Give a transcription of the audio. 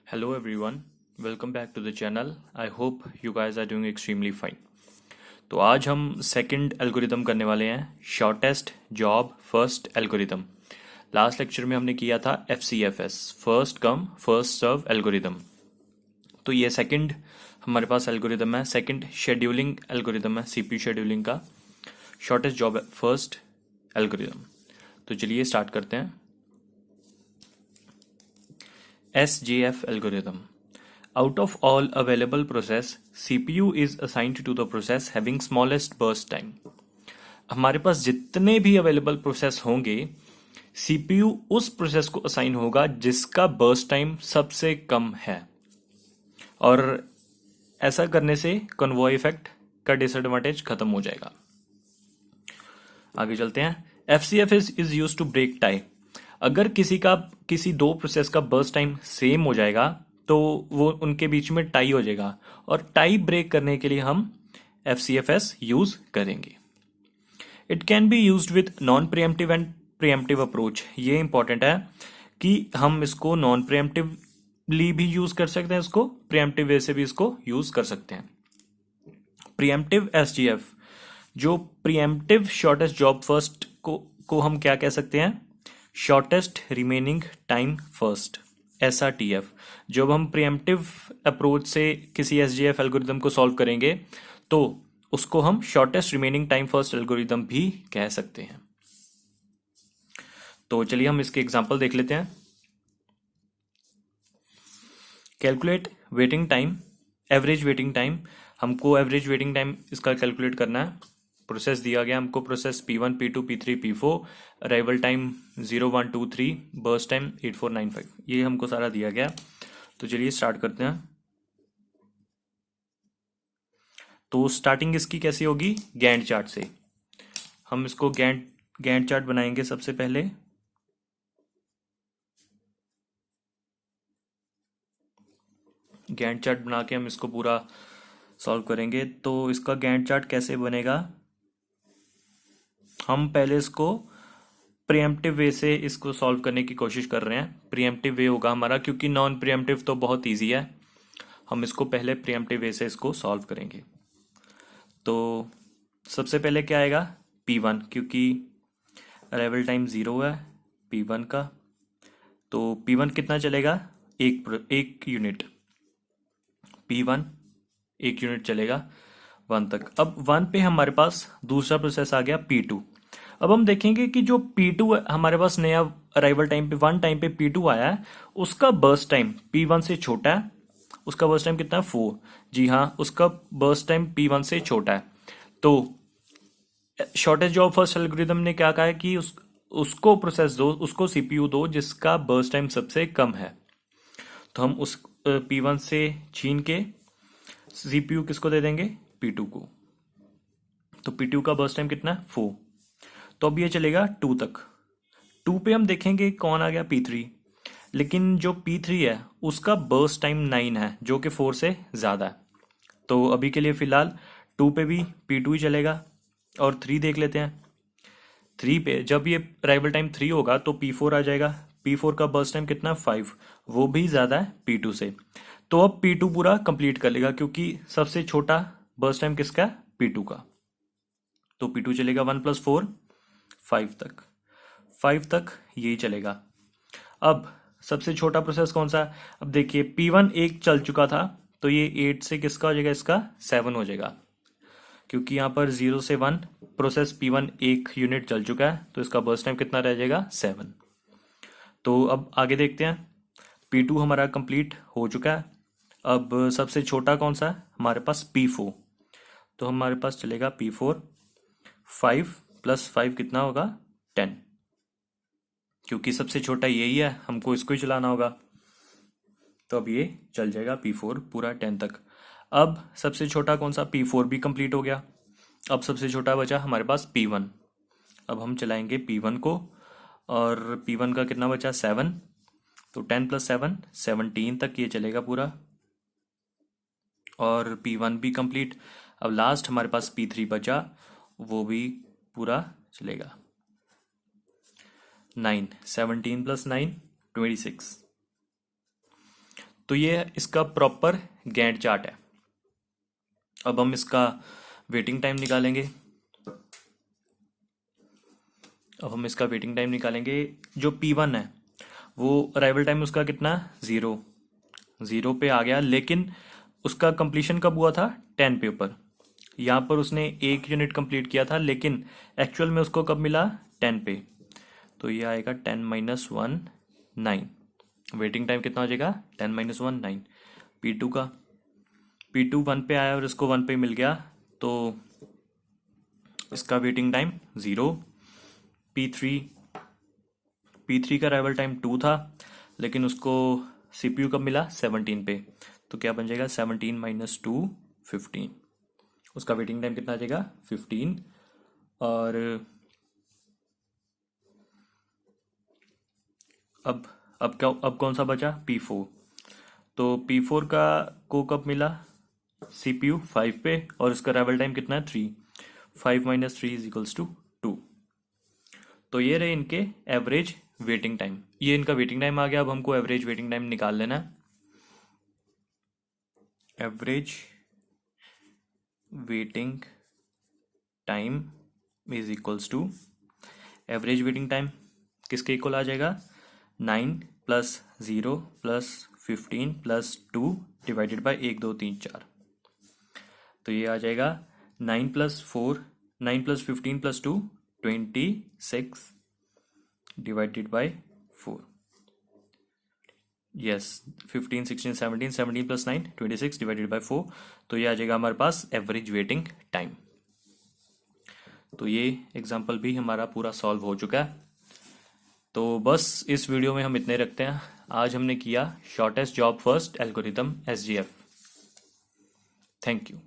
Hello everyone, welcome back to the channel. I hope you guys are doing extremely fine. तो आज हम second algorithm करने वाले हैं, shortest job first algorithm. Last lecture में हमने किया था FCFS, first come first serve algorithm. तो ये सेकंड हमारे पास एल्गोरिदम है, सेकंड शेड्यूलिंग एल्गोरिदम है, CPU शेड्यूलिंग का शॉर्टेस्ट जॉब फर्स्ट एल्गोरिदम। तो चलिए स्टार्ट करते हैं। SJF algorithm. Out of all available process, CPU is assigned to the process having smallest burst time. हमारे पास जितने भी अवेलेबल प्रोसेस होंगे, CPU उस प्रोसेस को असाइन होगा जिसका बर्स्ट टाइम सबसे कम है। और ऐसा करने से कन्वॉय इफेक्ट का डिसएडवांटेज खत्म हो जाएगा। आगे चलते हैं। FCFS is used to break tie. अगर किसी दो प्रोसेस का बर्स्ट टाइम सेम हो जाएगा तो वो उनके बीच में टाई हो जाएगा, और टाई ब्रेक करने के लिए हम FCFS यूज करेंगे। It can be used with non preemptive and preemptive approach. ये इंपॉर्टेंट है कि हम इसको नॉन प्रिएम्प्टिवली भी यूज कर सकते हैं, इसको प्रिएम्प्टिव वे से भी इसको यूज कर सकते हैं। प्रिएम्प्टिव SJF, जो प्रिएम्प्टिव शॉर्टेस्ट जॉब फर्स्ट को हम क्या कह सकते हैं? Shortest remaining time first, SRTF। जब हम प्रिएम्प्टिव अप्रोच से किसी SJF एल्गोरिदम को सॉल्व करेंगे तो उसको हम shortest remaining time first algorithm भी कह सकते हैं। तो चलिए हम इसके एग्जांपल देख लेते हैं। Calculate waiting time, average waiting time. हमको एवरेज वेटिंग टाइम इसका कैलकुलेट करना है। प्रोसेस दिया गया हमको, process P1 P2 P3 P4, arrival time 0 1 2 3, burst time 8 4 9 5। ये हमको सारा दिया गया। तो चलिए स्टार्ट करते हैं। तो स्टार्टिंग इसकी कैसी होगी? गैंट चार्ट से। हम इसको गैंट चार्ट बनाएंगे सबसे पहले। गैंट चार्ट बना के हम इसको पूरा सॉल्व करेंगे। तो इसका गैंट चार्ट कैसे बनेगा? हम पहले इसको प्रिएम्प्टिव वे से इसको सॉल्व करने की कोशिश कर रहे हैं। प्रिएम्प्टिव वे होगा हमारा, क्योंकि नॉन प्रिएम्प्टिव तो बहुत इजी है। हम इसको पहले प्रिएम्प्टिव वे से इसको सॉल्व करेंगे। तो सबसे पहले क्या आएगा? P1, क्योंकि अराइवल टाइम 0 है P1 का। तो P1 कितना चलेगा? एक यूनिट। P1 एक यूनिट चलेगा 1 तक। अब 1 पे हमारे पास दूसरा प्रोसेस आ गया P2। अब हम देखेंगे कि जो P2 हमारे पास नया अराइवल टाइम पे 1 टाइम पे P2 आया है, उसका बर्स्ट टाइम P1 से छोटा है। उसका बर्स्ट टाइम कितना है? 4। जी हाँ, उसका बर्स्ट टाइम P1 से छोटा है। तो शॉर्टेस्ट जॉब फर्स्ट एल्गोरिदम ने क्या कहा है कि उसको प्रोसेस दो, उसको CPU दो जिसका बर्स्ट टाइम सबसे कम है। तो हम उस P1 से छीन के CPU किसको दे देंगे? P2 को। तो P2 का बर्स्ट टाइम कितना है? 4। तो अब ये चलेगा 2 तक। 2 पे हम देखेंगे कौन आ गया? P3। लेकिन जो P3 है उसका बर्स्ट टाइम 9 है, जो कि 4 से ज़्यादा है। तो अभी के लिए फ़िलहाल 2 पे भी P2 ही चलेगा। और 3 देख लेते हैं। 3 पे जब ये अराइवल टाइम 3 होगा तो P4 आ जाएगा। P4 का बर्स्ट टाइम कितना? 5। वो भी ज़्यादा है P2 से। तो अब P2 पूरा कंप्लीट कर लेगा, क्योंकि सबसे छोटा बर्स्ट टाइम किसका है? P2 का। तो P2 चलेगा 1 + 4 5 तक। 5 तक यही चलेगा। अब सबसे छोटा प्रोसेस कौन सा है? अब देखिए P1 एक चल चुका था, तो ये 8 से किसका हो जाएगा? इसका 7 हो जाएगा, क्योंकि यहाँ पर 0 से 1 प्रोसेस P1 एक यूनिट चल चुका है। तो इसका बर्स्ट टाइम कितना रह जाएगा? 7। तो अब आगे देखते हैं। P2 हमारा कंप्लीट हो चुका है। अब सबसे छोटा कौन सा है? हमारे पास P4। तो हमारे पास चलेगा P4। 5 + 5 कितना होगा? 10। क्योंकि सबसे छोटा यही है, हमको इसको ही चलाना होगा। तो अब ये चल जाएगा P4 पूरा 10 तक। अब सबसे छोटा कौन सा? P4 भी कंप्लीट हो गया। अब सबसे छोटा बचा हमारे पास P1। अब हम चलाएंगे P1 को, और P1 का कितना बचा? 7। तो 10 + 7 17 तक ये चलेगा पूरा, और P1 भी कंप्लीट। अब लास्ट हमारे पास P3 बचा, वो भी पूरा चलेगा। 9 17 + 9 26। तो ये इसका प्रॉपर गैंट चार्ट है। अब हम इसका वेटिंग टाइम निकालेंगे। जो P1 है वो अराइवल टाइम उसका कितना, 0 पे आ गया, लेकिन उसका कंप्लीशन कब हुआ था, 10 पे ऊपर। यहाँ पर उसने 1 यूनिट कंप्लीट किया था, लेकिन एक्चुअल में उसको कब मिला, 10 पे। तो ये आएगा 10 - 1 9। वेटिंग टाइम कितना हो जाएगा, 10 - 1 9। P2 का, P2 1 पे आया और इसको 1 पे मिल गया, तो इसका वेटिंग टाइम 0। P3 P3 का अराइवल टाइम 2 था, लेकिन उसको CPU कब मिला, 17 पे। तो क्या बन जाएगा, 17 - 2 15। उसका वेटिंग टाइम कितना आ जाएगा, 15। और अब कौन सा बचा, P4। तो P4 का को कब मिला, CPU 5 पे, और इसका अराइवल टाइम कितना है, 3। 5 - 3 = 2। तो ये रहे इनके एवरेज वेटिंग टाइम। ये इनका वेटिंग टाइम आ गया। अब हमको एवरेज वेटिंग टाइम निकाल लेना है। Average waiting time = average waiting time किसके इक्वल आ जाएगा, 9 + 0 + 15 + 2 डिवाइडेड बाय 1 2 3 4। तो ये आ जाएगा 9 + 15 + 2 26 divided by 4। Yes, 15 16 17 17 + 9 26 divided by 4। तो ये आ जाएगा हमारे पास एवरेज वेटिंग टाइम। तो ये एग्जाम्पल भी हमारा पूरा सॉल्व हो चुका है। तो बस इस वीडियो में हम इतने रखते हैं। आज हमने किया shortest job first algorithm SJF। Thank you.